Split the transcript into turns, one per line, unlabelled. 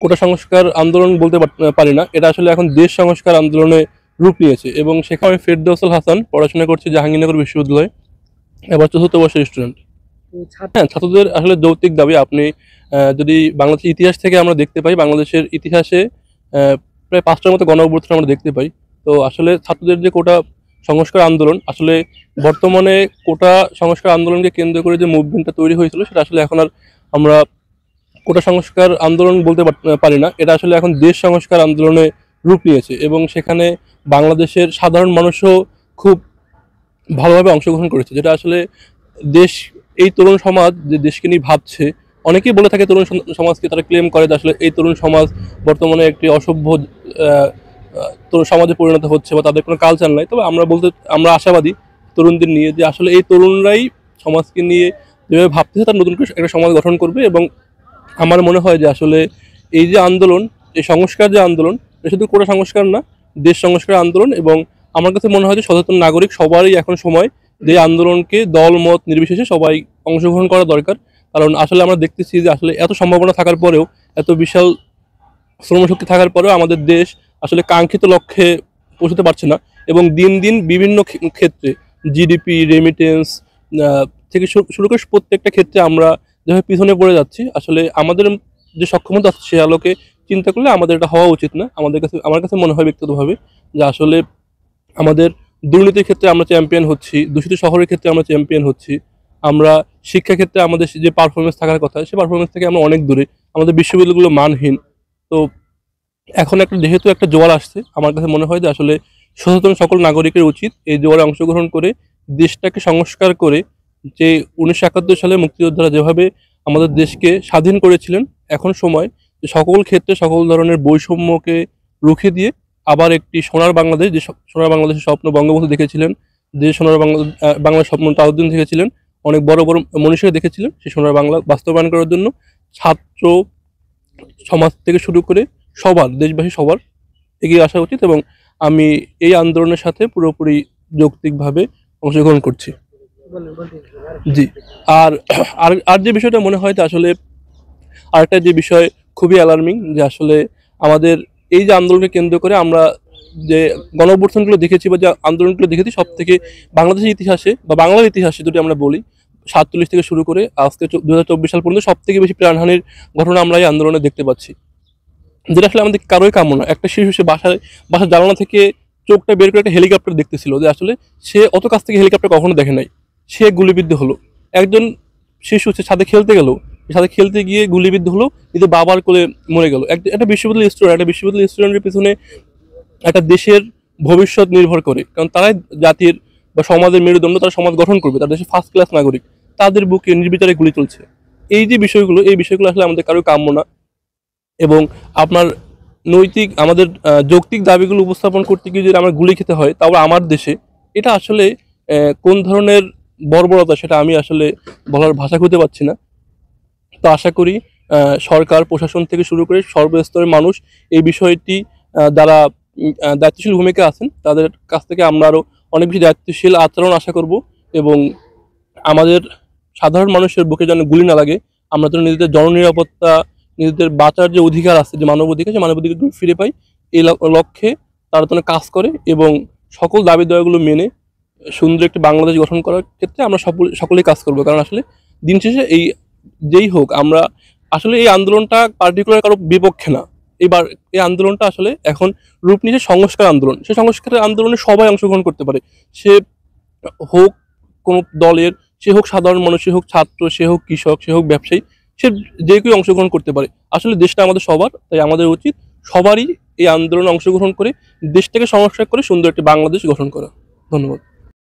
কোটা সংস্কার আন্দোলন বলতে পারি না, এটা আসলে এখন দেশ সংস্কার আন্দোলনে রূপ নিয়েছে। এবং সেখানে আমি ফেরদৌসুল হাসান পড়াশোনা করছি জাহাঙ্গীরনগর বিশ্ববিদ্যালয়ে, এবার চতুর্থ বর্ষের স্টুডেন্ট। হ্যাঁ, ছাত্রদের আসলে যৌক্তিক দাবি। আপনি যদি বাংলাদেশের ইতিহাস থেকে আমরা দেখতে পাই, বাংলাদেশের ইতিহাসে প্রায় 5টার মতো গণ অভ্যুত্থান আমরা দেখতে পাই। তো আসলে ছাত্রদের যে কোটা সংস্কার আন্দোলন, আসলে বর্তমানে কোটা সংস্কার আন্দোলনকে কেন্দ্র করে যে মুভমেন্টটা তৈরি হয়েছিল, সেটা আসলে এখন আর আমরা কোটা সংস্কার আন্দোলন বলতে পারি না, এটা আসলে এখন দেশ সংস্কার আন্দোলনে রূপ নিয়েছে। এবং সেখানে বাংলাদেশের সাধারণ মানুষও খুব ভালোভাবে অংশগ্রহণ করেছে, যেটা আসলে দেশ, এই তরুণ সমাজ যে দেশকে নিয়ে ভাবছে, অনেকেই বলে থাকে তরুণ সমাজকে, তারা ক্লেম করে যে আসলে এই তরুণ সমাজ বর্তমানে একটি অসভ্য আহ, তরুণ সমাজে পরিণত হচ্ছে, বা তাদের কোনো কালচার নাই। তবে আমরা আশাবাদী তরুণদের নিয়ে, যে আসলে এই তরুণরাই সমাজকে নিয়ে যেভাবে ভাবতেছে, তার নতুন করে একটা সমাজ গঠন করবে। এবং আমার মনে হয় যে আসলে এই যে আন্দোলন, এই সংস্কার যে আন্দোলন, এটা শুধু কোটা সংস্কার না, দেশ সংস্কার আন্দোলন। এবং আমার কাছে মনে হয় যে সচেতন নাগরিক সবারই এখন সময় যে আন্দোলনকে দল মত নির্বিশেষে সবাই অংশগ্রহণ করা দরকার। কারণ আসলে আমরা দেখতেছি যে আসলে এত সম্ভাবনা থাকার পরেও, এত বিশাল শ্রমশক্তি থাকার পরেও আমাদের দেশ আসলে কাঙ্ক্ষিত লক্ষ্যে পৌঁছতে পারছে না। এবং দিন দিন বিভিন্ন ক্ষেত্রে, জিডিপি, রেমিটেন্স থেকে শুরু করে প্রত্যেকটা ক্ষেত্রে আমরা যেভাবে পিছনে পড়ে যাচ্ছি, আসলে আমাদের যে সক্ষমতা আছে সে আলোকে চিন্তা করলে আমাদের এটা হওয়া উচিত না। আমার কাছে মনে হয় ব্যক্তিগতভাবে যে আসলে আমাদের দুর্নীতির ক্ষেত্রে আমরা চ্যাম্পিয়ন হচ্ছি, দূষিত শহরের ক্ষেত্রে আমরা চ্যাম্পিয়ন হচ্ছি, আমরা শিক্ষাক্ষেত্রে আমাদের যে পারফরমেন্স থাকার কথা, সেই পারফরমেন্স থেকে আমরা অনেক দূরে, আমাদের বিশ্ববিদ্যালয়গুলো মানহীন। তো এখন যেহেতু একটা জোয়ার আসছে, আমার কাছে মনে হয় যে আসলে সচেতন সকল নাগরিকের উচিত এই জোয়ারে অংশগ্রহণ করে দেশটাকে সংস্কার করে, যে 1971 সালে মুক্তিযোদ্ধারা যেভাবে আমাদের দেশকে স্বাধীন করেছিলেন, এখন সময় যে সকল ক্ষেত্রে সকল ধরনের বৈষম্যকে রুখে দিয়ে আবার একটি সোনার বাংলাদেশ, যে সোনার বাংলাদেশের স্বপ্ন বঙ্গবন্ধু দেখেছিলেন, যে সোনার বাংলার স্বপ্ন তাজউদ্দিন দেখেছিলেন, অনেক বড় বড় মনীষীরা দেখেছিলেন, সেই সোনার বাংলা বাস্তবায়ন করার জন্য ছাত্র সমাজ থেকে শুরু করে সবার, দেশবাসী সবার এগিয়ে আসা উচিত। এবং আমি এই আন্দোলনের সাথে পুরোপুরি যৌক্তিকভাবে অংশগ্রহণ করছি। জি। আর আর আর যে বিষয়টা মনে হয় যে আসলে আরেকটা যে বিষয় খুবই অ্যালার্মিং, যে আসলে আমাদের এই যে আন্দোলনকে কেন্দ্র করে আমরা যে গণ অভ্যুত্থানগুলো দেখেছি, বা যে আন্দোলনগুলো দেখেছি, সব থেকে বাংলাদেশের ইতিহাসে বা বাংলার ইতিহাসে যদি আমরা বলি, 47 থেকে শুরু করে আজকে 2024 সাল পর্যন্ত সব থেকে বেশি প্রাণহানির ঘটনা আমরা এই আন্দোলনে দেখতে পাচ্ছি, যেটা আসলে আমাদের কারোই কাম্য না। একটা শিশু সে বাসার জানালা থেকে চোখটা বের করে একটা হেলিকপ্টার দেখতেছিল, যে আসলে সে অত কাছ থেকে হেলিকপ্টার কখনো দেখে নাই, সে গুলিবিদ্ধ হলো। একজন শিশু সে ছাদে খেলতে গেল, ছাদে খেলতে গিয়ে গুলিবিদ্ধ হলো, নিজের বাবার কোলে মরে গেল। একটা বিশ্ববিদ্যালয় স্টুডেন্টের পিছনে একটা দেশের ভবিষ্যৎ নির্ভর করে, কারণ তারাই জাতির বা সমাজের মেরুদণ্ড, তারা সমাজ গঠন করবে, তার দেশের ফার্স্ট ক্লাস নাগরিক, তাদের বুকে নির্বিচারে গুলি চলছে। এই যে বিষয়গুলো, এই বিষয়গুলো আসলে আমাদের কারো কাম্য না। এবং আপনার নৈতিক, আমাদের যৌক্তিক দাবিগুলো উপস্থাপন করতে গিয়ে যদি আমার গুলি খেতে হয়, তাও আমার দেশে, এটা আসলে কোন ধরনের বর্বরতা, সেটা আমি আসলে বলার ভাষা খুঁজে পাচ্ছি না। তো আশা করি সরকার, প্রশাসন থেকে শুরু করে সর্বস্তরের মানুষ এই বিষয়টি যারা দায়িত্বশীল ভূমিকা আছেন, তাদের কাছ থেকে আমরা আরও অনেক বেশি দায়িত্বশীল আচরণ আশা করব। এবং আমাদের সাধারণ মানুষের বুকে যেন গুলি না লাগে, আমরা যেন নিজেদের জননিরাপত্তা, নিজেদের বাঁচার যে অধিকার আছে, যে মানব অধিকার, সেই মানব অধিকার ফিরে পাই, এই লক্ষ্যে তারা যেন কাজ করে। এবং সকল দাবি দাওয়াগুলো মেনে সুন্দর একটি বাংলাদেশ গঠন করার ক্ষেত্রে আমরা সকলেই কাজ করবো। কারণ আসলে দিন শেষে যেই হোক, আমরা আসলে এই আন্দোলনটা পার্টিকুলার কারো বিপক্ষে না। এইবার এই আন্দোলনটা আসলে এখন রূপ নিয়েছে সংস্কার আন্দোলন। সেই সংস্কারের আন্দোলনে সবাই অংশগ্রহণ করতে পারে, সে হোক কোনো দলের, সে হোক সাধারণ মানুষ, সে হোক ছাত্র, সে হোক কৃষক, সে হোক ব্যবসায়ী, সে যে কেউ অংশগ্রহণ করতে পারে। আসলে দেশটা আমাদের সবার, তাই আমাদের উচিত সবারই এই আন্দোলনে অংশগ্রহণ করে দেশটাকে সংস্কার করে সুন্দর একটি বাংলাদেশ গঠন করা। ধন্যবাদ।